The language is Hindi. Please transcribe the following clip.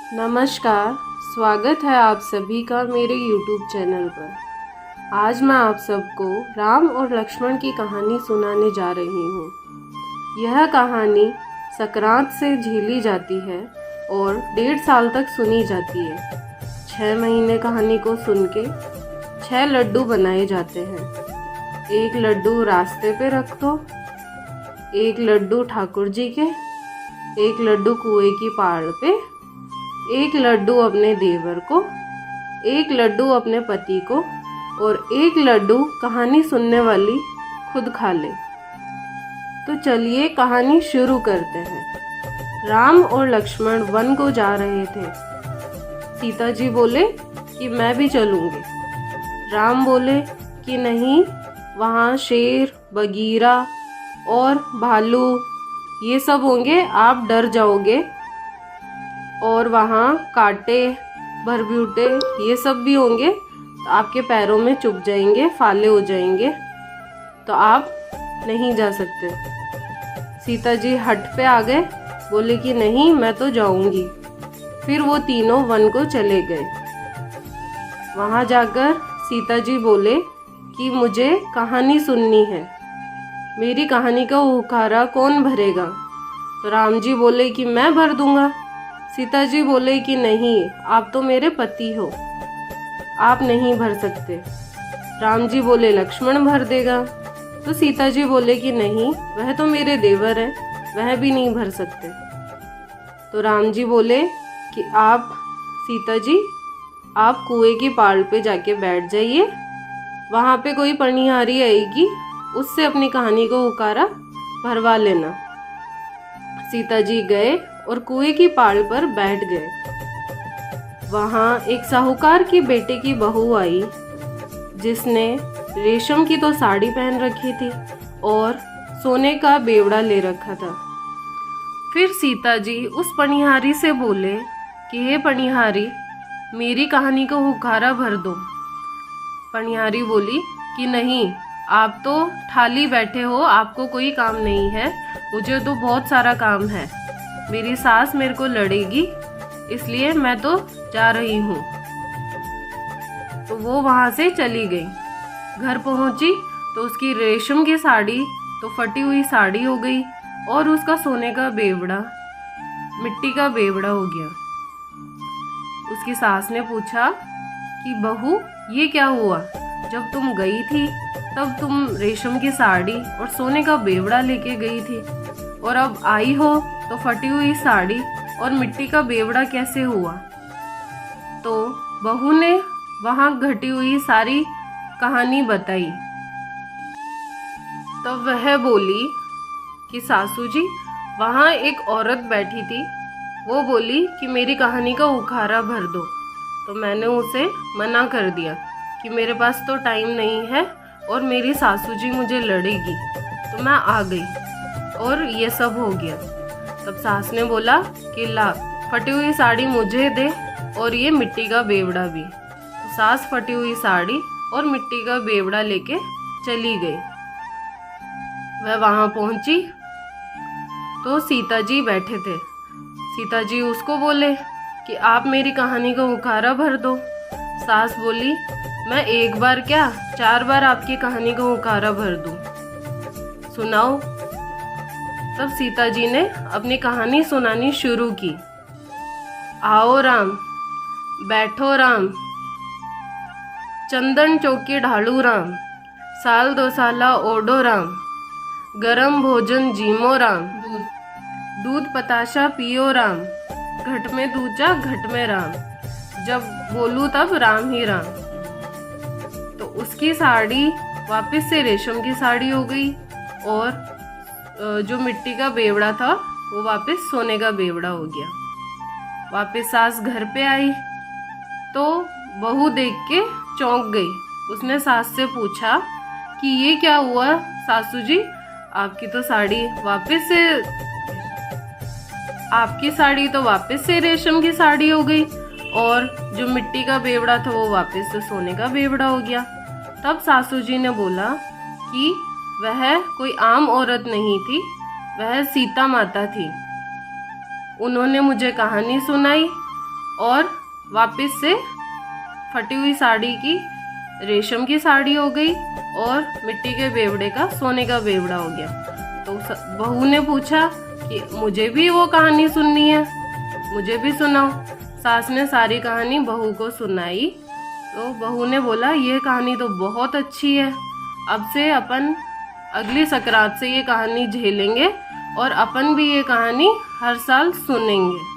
नमस्कार, स्वागत है आप सभी का मेरे YouTube चैनल पर। आज मैं आप सबको राम और लक्ष्मण की कहानी सुनाने जा रही हूँ। यह कहानी संक्रांत से झेली जाती है और 1.5 साल तक सुनी जाती है। 6 महीने कहानी को सुन के 6 लड्डू बनाए जाते हैं। एक लड्डू रास्ते पे रख दो, एक लड्डू ठाकुर जी के, एक लड्डू कुएं की पाड़ पे, एक लड्डू अपने देवर को, एक लड्डू अपने पति को और एक लड्डू कहानी सुनने वाली खुद खा ले। तो चलिए कहानी शुरू करते हैं। राम और लक्ष्मण वन को जा रहे थे। सीता जी बोले कि मैं भी चलूँगी। राम बोले कि नहीं, वहाँ शेर, बगीरा और भालू ये सब होंगे, आप डर जाओगे, और वहाँ कांटे, भरब्यूटे ये सब भी होंगे, तो आपके पैरों में चुभ जाएंगे, फाले हो जाएंगे, तो आप नहीं जा सकते। सीता जी हट पे आ गए, बोले कि नहीं, मैं तो जाऊंगी। फिर वो तीनों वन को चले गए। वहाँ जाकर सीता जी बोले कि मुझे कहानी सुननी है, मेरी कहानी का हुकारा कौन भरेगा? तो राम जी बोले कि मैं भर दूंगा। सीता जी बोले कि नहीं, आप तो मेरे पति हो, आप नहीं भर सकते। राम जी बोले लक्ष्मण भर देगा। तो सीता जी बोले कि नहीं, वह तो मेरे देवर है, वह भी नहीं भर सकते। तो राम जी बोले कि आप सीता जी, आप कुएं की पाड़ पे जाके बैठ जाइए, वहाँ पे कोई पनिहारी आएगी, उससे अपनी कहानी को हुकारा भरवा लेना। सीता जी गए और कुएं की पाड़ पर बैठ गए। वहाँ एक साहूकार की बेटे की बहू आई, जिसने रेशम की तो साड़ी पहन रखी थी और सोने का बेवड़ा ले रखा था। फिर सीता जी उस पनिहारी से बोले कि हे पनिहारी, मेरी कहानी को हुकारा भर दो। पनिहारी बोली कि नहीं, आप तो ठाली बैठे हो, आपको कोई काम नहीं है, मुझे तो बहुत सारा काम है, मेरी सास मेरे को लड़ेगी, इसलिए मैं तो जा रही हूँ। तो वो वहाँ से चली गई। घर पहुँची तो उसकी रेशम की साड़ी तो फटी हुई साड़ी हो गई और उसका सोने का बेवड़ा मिट्टी का बेवड़ा हो गया। उसकी सास ने पूछा कि बहू, ये क्या हुआ? जब तुम गई थी तब तुम रेशम की साड़ी और सोने का बेवड़ा लेके गई थी, और अब आई हो तो फटी हुई साड़ी और मिट्टी का बेवड़ा कैसे हुआ? तो बहू ने वहाँ घटी हुई सारी कहानी बताई। तब वह बोली कि सासू जी, वहाँ एक औरत बैठी थी, वो बोली कि मेरी कहानी का हुकारा भर दो। तो मैंने उसे मना कर दिया कि मेरे पास तो टाइम नहीं है और मेरी सासू जी मुझे लड़ेगी। तो मैं आ गई और ये सब हो गया। तब सास ने बोला कि ला, फटी हुई साड़ी मुझे दे और ये मिट्टी का बेवड़ा भी। तो सास फटी हुई साड़ी और मिट्टी का बेवड़ा लेके चली गई। वह वहाँ पहुँची तो सीता जी बैठे थे। सीता जी उसको बोले कि आप मेरी कहानी का हुकारा भर दो। सास बोली, मैं एक बार क्या 4 बार आपकी कहानी का हुकारा भर दूं, सुनाओ। तब सीता जी ने अपनी कहानी सुनानी शुरू की। आओ राम, बैठो राम, चंदन चौकी ढालू राम, साल 2 साला ओढ़ो राम, गरम भोजन जीमो राम, दूध पताशा पियो राम, घट में दूजा घट में राम, जब बोलूं तब राम ही राम। तो उसकी साड़ी वापस से रेशम की साड़ी हो गई और जो मिट्टी का बेवड़ा था वो वापस सोने का बेवड़ा हो गया। वापस सास घर पे आई तो बहू देख के चौंक गई। उसने सास से पूछा कि ये क्या हुआ सासू जी, आपकी साड़ी तो वापस से रेशम की साड़ी हो गई और जो मिट्टी का बेवड़ा था वो वापस से सोने का बेवड़ा हो गया। तब सासू जी ने बोला कि वह कोई आम औरत नहीं थी, वह सीता माता थी। उन्होंने मुझे कहानी सुनाई और वापस से फटी हुई साड़ी की रेशम की साड़ी हो गई और मिट्टी के बेवड़े का सोने का बेवड़ा हो गया। तो बहू ने पूछा कि मुझे भी वो कहानी सुननी है, मुझे भी सुनाओ। सास ने सारी कहानी बहू को सुनाई। तो बहू ने बोला ये कहानी तो बहुत अच्छी है, अब से अपन अगली सकरात से ये कहानी झेलेंगे और अपन भी ये कहानी हर साल सुनेंगे।